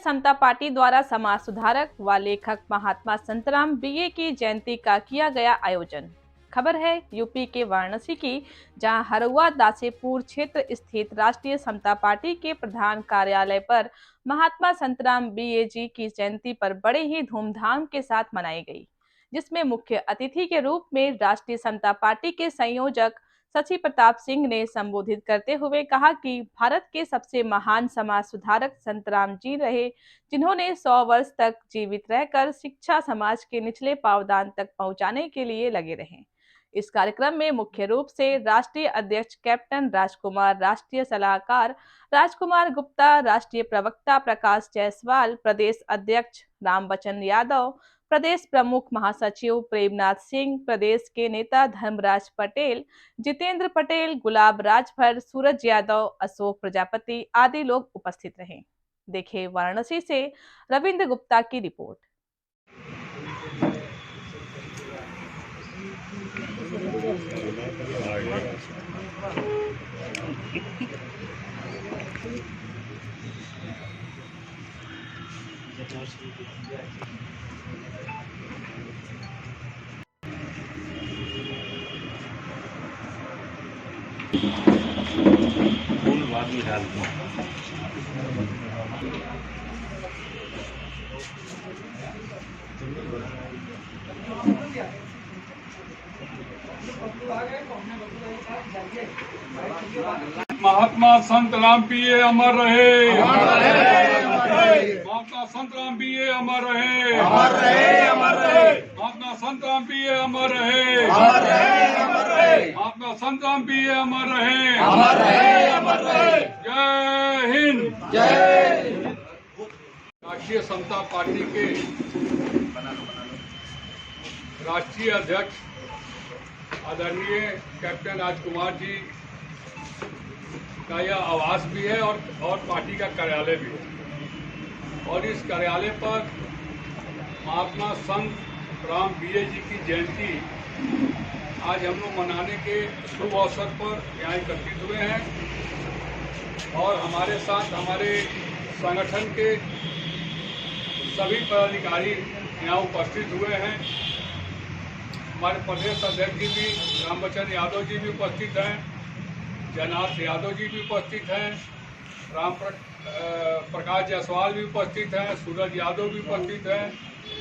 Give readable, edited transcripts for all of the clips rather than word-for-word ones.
समता party द्वारा समाज सुधारक व लेखक महात्मा संतराम बीए की जयंती का किया गया आयोजन। खबर है यूपी के वाराणसी की, जहां हरुआ दासेपुर क्षेत्र स्थित राष्ट्रीय समता पार्टी के प्रधान कार्यालय पर महात्मा संतराम बीए जी की जयंती पर बड़े ही धूमधाम के साथ मनाई गई, जिसमें मुख्य अतिथि के रूप में राष्ट्रीय समता पार्टी के संयोजक शशि प्रताप सिंह ने संबोधित करते हुए कहा कि भारत के सबसे महान समाज सुधारक संतराम जी रहे, जिन्होंने 100 वर्ष तक जीवित रहकर शिक्षा समाज के निचले पावदान तक पहुंचाने के लिए लगे रहे। इस कार्यक्रम में मुख्य रूप से राष्ट्रीय अध्यक्ष कैप्टन राजकुमार, राष्ट्रीय सलाहकार राजकुमार गुप्ता, राष्ट्रीय प्रवक्ता प्रकाश जायसवाल, प्रदेश अध्यक्ष रामबचन यादव, प्रदेश प्रमुख महासचिव प्रेमनाथ सिंह, प्रदेश के नेता धर्मराज पटेल, जितेंद्र पटेल, गुलाब राजभर, सूरज यादव, अशोक प्रजापति आदि लोग उपस्थित रहे। देखिए वाराणसी से रविंद्र गुप्ता की रिपोर्ट। फूल बाद में डाल दो। महात्मा संतराम बीए अमर रहे, महात्मा संतराम बीए अमर रहे, महात्मा संतराम बीए अमर रहे, महात्मा संतराम बीए अमर रहे। जय हिंद। राष्ट्रीय समता पार्टी के राष्ट्रीय अध्यक्ष आदरणीय कैप्टन राजकुमार जी का यह आवास भी है और पार्टी का कार्यालय भी है। और इस कार्यालय पर महात्मा संतराम बीए जी की जयंती आज हम लोग मनाने के शुभ अवसर पर यहाँ एकत्रित हुए हैं। और हमारे साथ हमारे संगठन के सभी पदाधिकारी यहाँ उपस्थित हुए हैं। हमारे प्रदेश अध्यक्ष जी भी रामबचन यादव जी भी उपस्थित हैं, जयनाथ यादव जी भी उपस्थित हैं, प्रकाश जायसवाल भी उपस्थित हैं, सूरज यादव भी उपस्थित हैं,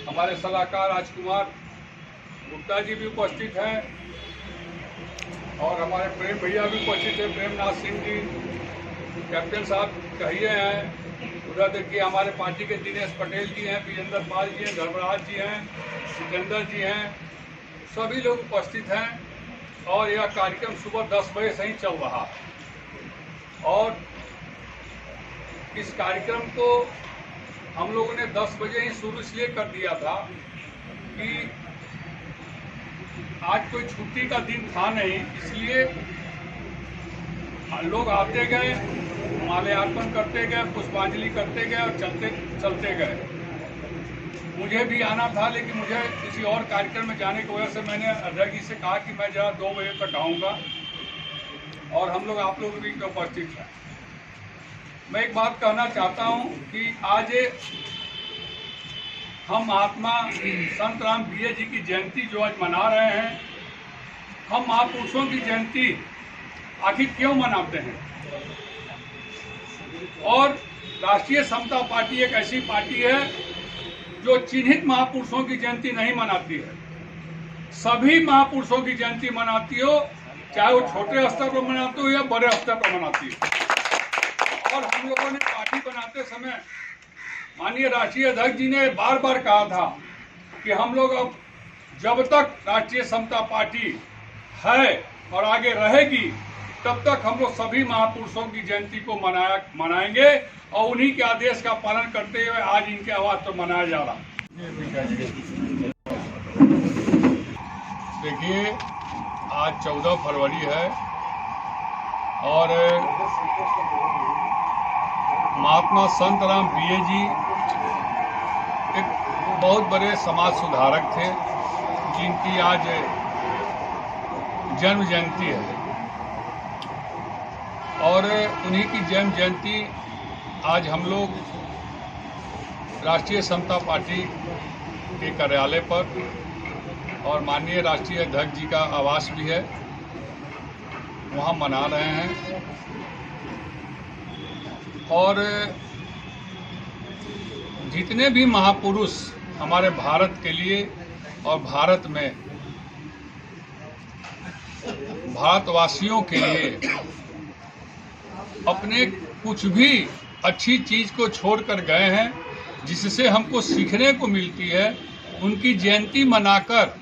हमारे सलाहकार राजकुमार गुप्ता जी भी उपस्थित हैं और हमारे प्रेम भैया भी उपस्थित हैं, प्रेमनाथ सिंह जी, कैप्टन साहब कहिए हैं। उधर देखिए हमारे पार्टी के दिनेश पटेल जी हैं, विजेंद्र पाल जी हैं, धर्मराज जी हैं, जितेंद्र जी हैं, सभी लोग उपस्थित हैं। और यह कार्यक्रम सुबह 10 बजे से ही चल रहा है। और इस कार्यक्रम को हम लोगों ने 10 बजे ही शुरू इसलिए कर दिया था कि आज कोई छुट्टी का दिन था नहीं, इसलिए लोग आते गए, माल्यार्पण करते गए, पुष्पांजलि करते गए और चलते गए। मुझे भी आना था, लेकिन मुझे किसी और कार्यक्रम में जाने की वजह से मैंने अध्यक्ष जी से कहा कि मैं जरा 2 बजे तक आऊँगा और हम लोग आप लोग भी उपस्थित हैं। मैं एक बात कहना चाहता हूँ कि आज हम महात्मा संतराम बीए जी की जयंती जो आज मना रहे हैं, हम महापुरुषों की जयंती आखिर क्यों मनाते हैं? और राष्ट्रीय समता पार्टी एक ऐसी पार्टी है जो चिन्हित महापुरुषों की जयंती नहीं मनाती है, सभी महापुरुषों की जयंती मनाती हो, चाहे वो छोटे स्तर पर मनाते हो या बड़े स्तर पर मनाती हो। और हम लोगों ने पार्टी बनाते समय माननीय राष्ट्रीय अध्यक्ष जी ने बार बार कहा था कि हम लोग अब जब तक राष्ट्रीय समता पार्टी है और आगे रहेगी, तब तक हम लोग सभी महापुरुषों की जयंती को मनाएंगे और उन्हीं के आदेश का पालन करते हुए आज इनके आवाज पर मनाया जा रहा है। देखिए आज 14 फरवरी है और महात्मा संतराम बीए जी एक बहुत बड़े समाज सुधारक थे, जिनकी आज जन्म जयंती है। और उन्हीं की जन्म जयंती आज हम लोग राष्ट्रीय समता पार्टी के कार्यालय पर और माननीय राष्ट्रीय अध्यक्ष जी का आवास भी है, वहाँ मना रहे हैं। और जितने भी महापुरुष हमारे भारत के लिए और भारत में भारतवासियों के लिए अपने कुछ भी अच्छी चीज़ को छोड़कर गए हैं, जिससे हमको सीखने को मिलती है, उनकी जयंती मनाकर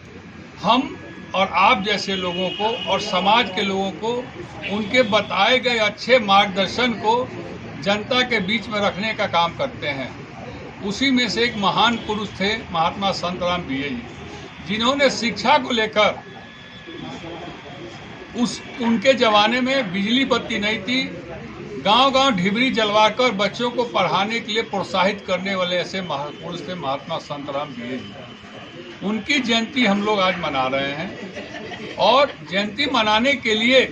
हम और आप जैसे लोगों को और समाज के लोगों को उनके बताए गए अच्छे मार्गदर्शन को जनता के बीच में रखने का काम करते हैं। उसी में से एक महान पुरुष थे महात्मा संतराम बीए जी, जिन्होंने शिक्षा को लेकर उनके ज़माने में बिजली बत्ती नहीं थी, गांव-गांव ढिबरी जलवाकर बच्चों को पढ़ाने के लिए प्रोत्साहित करने वाले ऐसे महापुरुष थे महात्मा संतराम बीए जी। उनकी जयंती हम लोग आज मना रहे हैं। और जयंती मनाने के लिए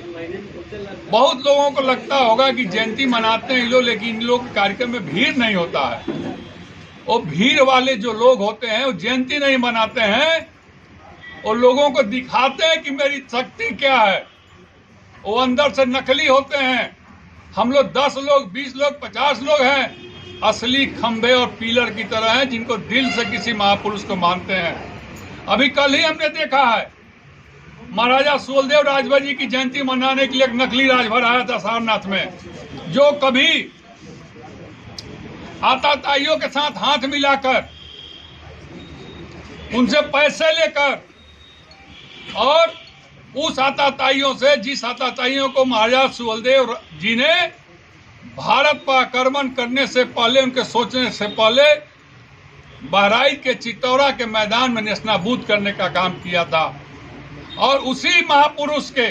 बहुत लोगों को लगता होगा कि जयंती मनाते हैं लोग, लेकिन इन लोग के कार्यक्रम में भीड़ नहीं होता है। वो भीड़ वाले जो लोग होते हैं वो जयंती नहीं मनाते हैं, वो लोगों को दिखाते हैं कि मेरी शक्ति क्या है। वो अंदर से नकली होते हैं। हम लोग 10 लोग, 20 लोग, 50 लोग हैं, असली खंभे और पिलर की तरह हैं, जिनको दिल से किसी महापुरुष को मानते हैं। अभी कल ही हमने देखा है, महाराजा सुहेलदेव राजभर जी की जयंती मनाने के लिए एक नकली राजभर आया था सारनाथ में, जो कभी आताताइयों के साथ हाथ मिलाकर उनसे पैसे लेकर और उस आताताइयों से, जिस आताताइयों को महाराजा सुहेलदेव जी ने भारत पर आक्रमण करने से पहले, उनके सोचने से पहले बहराइच के चित्तौरा के मैदान में नेस्तनाबूद करने का काम किया था। और उसी महापुरुष के,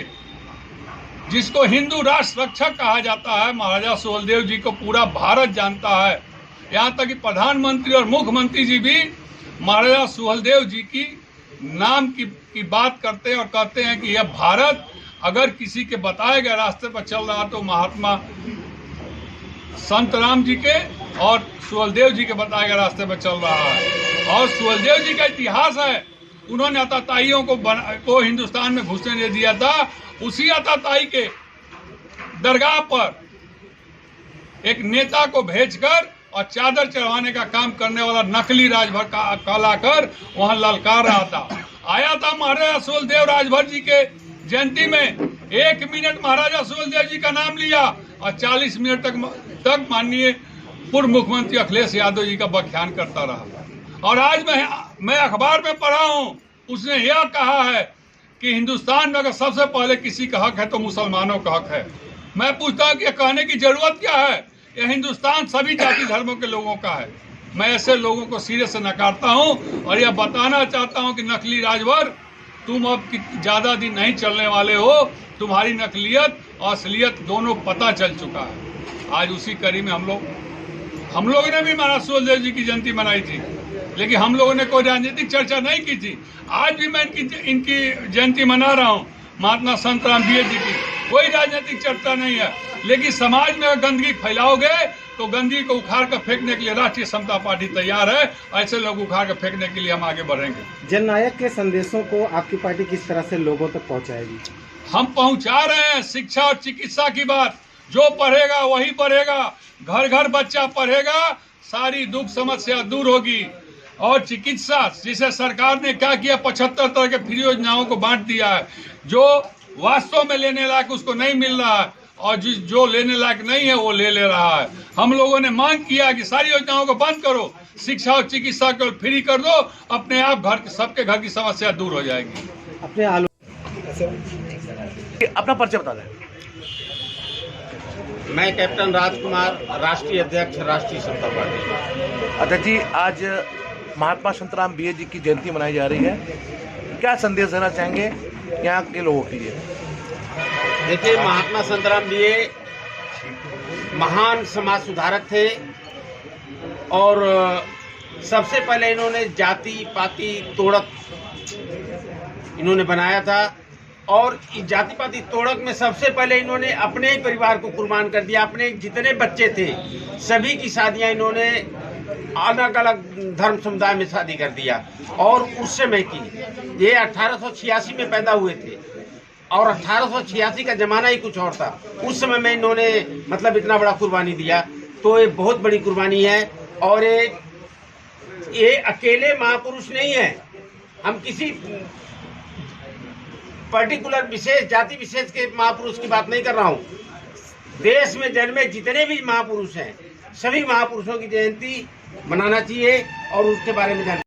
जिसको हिंदू राष्ट्र रक्षक कहा जाता है, महाराजा सुहेलदेव जी को पूरा भारत जानता है। यहाँ तक कि प्रधानमंत्री और मुख्यमंत्री जी भी महाराजा सुहेलदेव जी की नाम की बात करते हैं और कहते हैं कि यह भारत अगर किसी के बताए गए रास्ते पर चल रहा तो महात्मा संतराम जी के और सुहेलदेव जी के बताए गए रास्ते पर चल रहा है। और सुहेलदेव जी का इतिहास है, उन्होंने आताताइयों को हिंदुस्तान में घुसने नहीं दिया था। उसी आताताई के दरगाह पर एक नेता को भेजकर और चादर चढ़वाने का काम करने वाला नकली राजभर कहलाकर वहां ललकार रहा था। आया था महाराजा सुहेलदेव राजभर जी के जयंती में, 1 मिनट महाराजा सुहेलदेव जी का नाम लिया और 40 मिनट तक माननीय पूर्व मुख्यमंत्री अखिलेश यादव जी का व्याख्यान करता रहा। और आज मैं अखबार में पढ़ा हूं, उसने यह कहा है कि हिंदुस्तान में अगर सबसे पहले किसी का हक है तो मुसलमानों का हक है। मैं पूछता हूं कि यह कहने की जरूरत क्या है? यह हिंदुस्तान सभी जाति धर्मों के लोगों का है। मैं ऐसे लोगों को सिरे से नकारता हूं और यह बताना चाहता हूं कि नकली राजभर, तुम अब ज्यादा दिन नहीं चलने वाले हो। तुम्हारी नकलियत और असलियत दोनों पता चल चुका है। आज उसी कड़ी में हम लोगों ने भी महाराज सुहेलदेव जी की जयंती मनाई थी, लेकिन हम लोगों ने कोई राजनीतिक चर्चा नहीं की थी। आज भी मैं इनकी जयंती मना रहा हूँ, महात्मा संतराम बीए जी की। कोई राजनीतिक चर्चा नहीं है, लेकिन समाज में अगर गंदगी फैलाओगे तो गंदगी को उखाड़ कर फेंकने के लिए राष्ट्रीय समता पार्टी तैयार है। ऐसे लोग उखाड़ कर फेंकने के लिए हम आगे बढ़ेंगे। जननायक के संदेशों को आपकी पार्टी किस तरह से लोगों तक पहुंचाएगी? हम पहुंचा रहे हैं। शिक्षा और चिकित्सा की बात, जो पढ़ेगा वही पढ़ेगा, घर घर बच्चा पढ़ेगा, सारी दुख समस्या दूर होगी। और चिकित्सा, जिसे सरकार ने क्या किया, 75 तरह के फ्री योजनाओं को बांट दिया है। जो वास्तव में लेने लायक उसको नहीं मिल रहा है, और जो लेने लायक नहीं है वो ले रहा है। हम लोगों ने मांग किया कि सारी योजनाओं को बंद करो, शिक्षा और चिकित्सा को फ्री कर दो, अपने आप सबके घर की समस्या दूर हो जाएगी। अपना परिचय बता दें। मैं कैप्टन राजकुमार, राष्ट्रीय अध्यक्ष राष्ट्रीय समता पार्टी। अध्यक्ष जी, आज महात्मा संतराम बीए जी की जयंती मनाई जा रही है, क्या संदेश देना चाहेंगे यहाँ के लोगों के लिए? देखिए, महात्मा संतराम बीए महान समाज सुधारक थे और सबसे पहले इन्होंने जाति पाति तोड़क इन्होंने बनाया था। और इस जाति पाति तोड़क में सबसे पहले इन्होंने अपने ही परिवार को कुर्बान कर दिया। अपने जितने बच्चे थे सभी की शादियां इन्होंने अलग अलग धर्म समुदाय में शादी कर दिया। और उस समय की ये 1886 में पैदा हुए थे और 1886 का जमाना ही कुछ और था। उस समय में इन्होंने मतलब इतना बड़ा कुर्बानी दिया, तो ये बहुत बड़ी कुर्बानी है। और ये अकेले महापुरुष नहीं है, हम किसी पर्टिकुलर विशेष जाति विशेष के महापुरुष की बात नहीं कर रहा हूँ। देश में जन्मे जितने भी महापुरुष हैं, सभी महापुरुषों की जयंती मनाना चाहिए और उसके बारे में जानना